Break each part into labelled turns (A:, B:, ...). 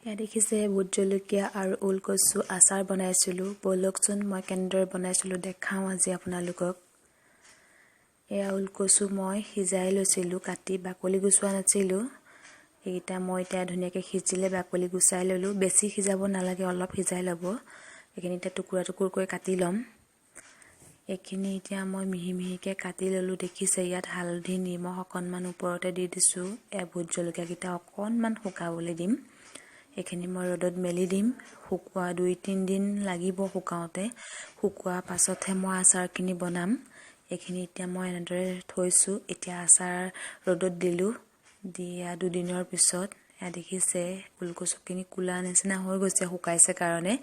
A: এয়া দেখিছে ভোট জলকীয়া আৰু ওলকচু আচাৰ বনাইছিলোঁ। বলকচোন মই কেনেদৰে বনাইছিলোঁ দেখাওঁ আজি আপোনালোকক। এয়া ওলকচু মই সিজাই লৈছিলোঁ, কাটি বাকলি গুচোৱা নাছিলোঁ। এইকেইটা মই এতিয়া ধুনীয়াকৈ সিজিলে বাকলি গুচাই ল'লোঁ। বেছি সিজাব নালাগে, অলপ সিজাই ল'ব। এইখিনি এতিয়া টুকুৰা টুকুৰ কৰি কাটি ল'ম। এইখিনি এতিয়া মই মিহি মিহিকৈ কাটি ল'লোঁ। দেখিছে ইয়াত হালধি নিমখ অকণমান ওপৰতে দি দিছোঁ। এয়া ভোট জলকীয়াকেইটা অকণমান শুকাবলৈ দিম। এইখিনি মই ৰ'দত মেলি দিম। শুকোৱা 2-3 দিন লাগিব শুকাওঁতে। শুকোৱাৰ পাছতহে মই আচাৰখিনি বনাম। এইখিনি এতিয়া মই এনেদৰে থৈছোঁ। এতিয়া আচাৰ ৰ'দত দিলোঁ। দিয়া 2 দিনৰ পিছত এয়া দেখিছে ওলকচুখিনি ক'লা নিচিনা হৈ গৈছে শুকাইছে কাৰণে।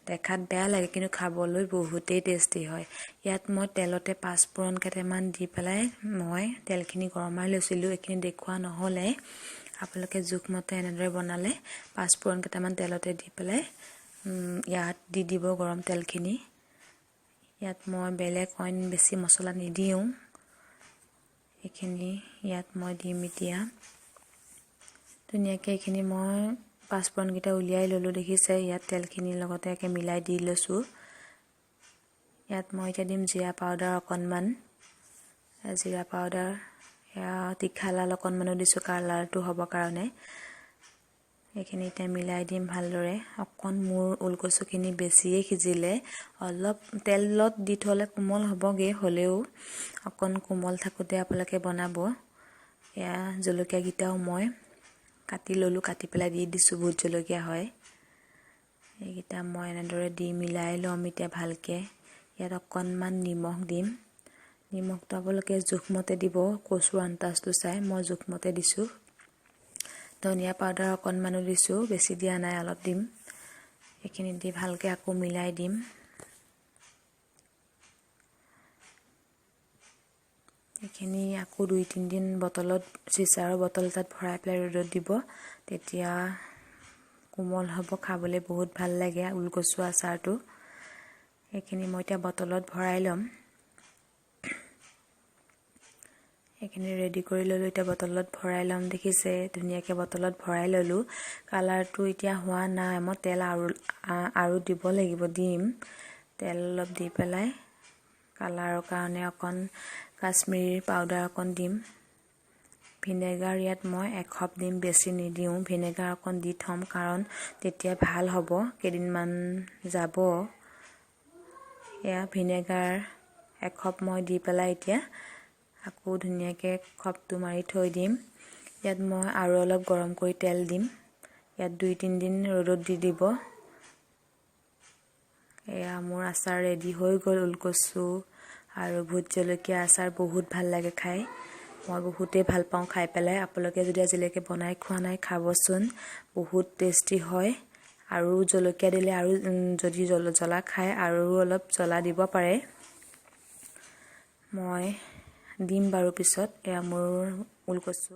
A: দেখাত বেয়া লাগে কিন্তু খাবলৈ বহুতেই টেষ্টি হয়। ইয়াত মই তেলতে 5 ফোৰণ কেইটামান দি পেলাই মই তেলখিনি গৰমাই লৈছিলোঁ। এইখিনি দেখুওৱা নহ'লে আপোনালোকে জোখমতে এনেদৰে বনালে 5 ফোৰণ কেইটামান তেলতে দি পেলাই ইয়াত দি দিব গৰম তেলখিনি। ইয়াত মই বেলেগ অইন বেছি মছলা নিদিওঁ। এইখিনি ইয়াত মই দিম এতিয়া। ধুনীয়াকৈ এইখিনি মই 5 ফোৰণকেইটা উলিয়াই ল'লোঁ। দেখিছে ইয়াত তেলখিনিৰ লগতে একে মিলাই দি লৈছোঁ। ইয়াত মই এতিয়া দিম জিৰা পাউডাৰ অকণমান। জিৰা পাউডাৰ এয়া তীখা লাল অকণমানো দিছোঁ কালাৰটো হ'বৰ কাৰণে। এইখিনি এতিয়া মিলাই দিম ভালদৰে। অকণ মোৰ ওলকচুখিনি বেছিয়ে সিজিলে অলপ তেলত দি থ'লে কোমল হ'বগৈ, হ'লেও অকণ কোমল থাকোঁতে আপোনালোকে বনাব। এয়া জলকীয়াকেইটাও মই কাটি ল'লোঁ, কাটি পেলাই দি দিছোঁ। ভোট জলকীয়া হয়। এইকেইটা মই এনেদৰে দি মিলাই ল'ম এতিয়া ভালকৈ। ইয়াত অকণমান নিমখ দিম। নিমখটো আপোনালোকে জোখমতে দিব, কচুৰ আন্দাজটো চাই মই জোখমতে দিছোঁ। ধনিয়া পাউডাৰ অকণমানো দিছোঁ, বেছি দিয়া নাই, অলপ দিম। এইখিনি দি ভালকৈ আকৌ মিলাই দিম। এইখিনি আকৌ 2-3 দিন বটলত চিচাৰৰ বটল এটাত ভৰাই পেলাই ৰ'দত দিব। তেতিয়া কোমল হ'ব, খাবলৈ বহুত ভাল লাগে ওলকচু আচাৰটো। এইখিনি মই এতিয়া বটলত ভৰাই ল'ম। এইখিনি ৰেডি কৰি ল'লোঁ। এতিয়া বটলত ভৰাই ল'ম। দেখিছে ধুনীয়াকৈ বটলত ভৰাই ল'লোঁ। কালাৰটো এতিয়া হোৱা নাই, মই তেল আৰু দিব লাগিব, দিম। তেল অলপ দি পেলাই কালাৰৰ কাৰণে অকণ কাশ্মীৰী পাউডাৰ অকণ দিম। ভিনেগাৰ ইয়াত মই 1 কাপ দিম, বেছি নিদিওঁ। ভিনেগাৰ অকণ দি থ'ম কাৰণ তেতিয়া ভাল হ'ব, কেইদিনমান যাব। এয়া ভিনেগাৰ 1 কাপ মই দি পেলাই এতিয়া আকৌ ধুনীয়াকৈ খপটো মাৰি থৈ দিম। ইয়াত মই আৰু অলপ গৰম কৰি তেল দিম। ইয়াত 2-3 দিন ৰ'দত দি দিব। এয়া মোৰ আচাৰ ৰেডি হৈ গ'ল। ওলকচু আৰু ভোট জলকীয়া আচাৰ বহুত ভাল লাগে খাই। মই বহুতেই ভাল পাওঁ খাই পেলাই। আপোনালোকে যদি আজিলৈকে বনাই খোৱা নাই খাবচোন, বহুত টেষ্টি হয়। আৰু জলকীয়া দিলে আৰু যদি জ্বলা খায় আৰু অলপ জ্বলা দিব পাৰে। মই দিম বাৰু পিছত। এয়া মোৰ ওলকচু।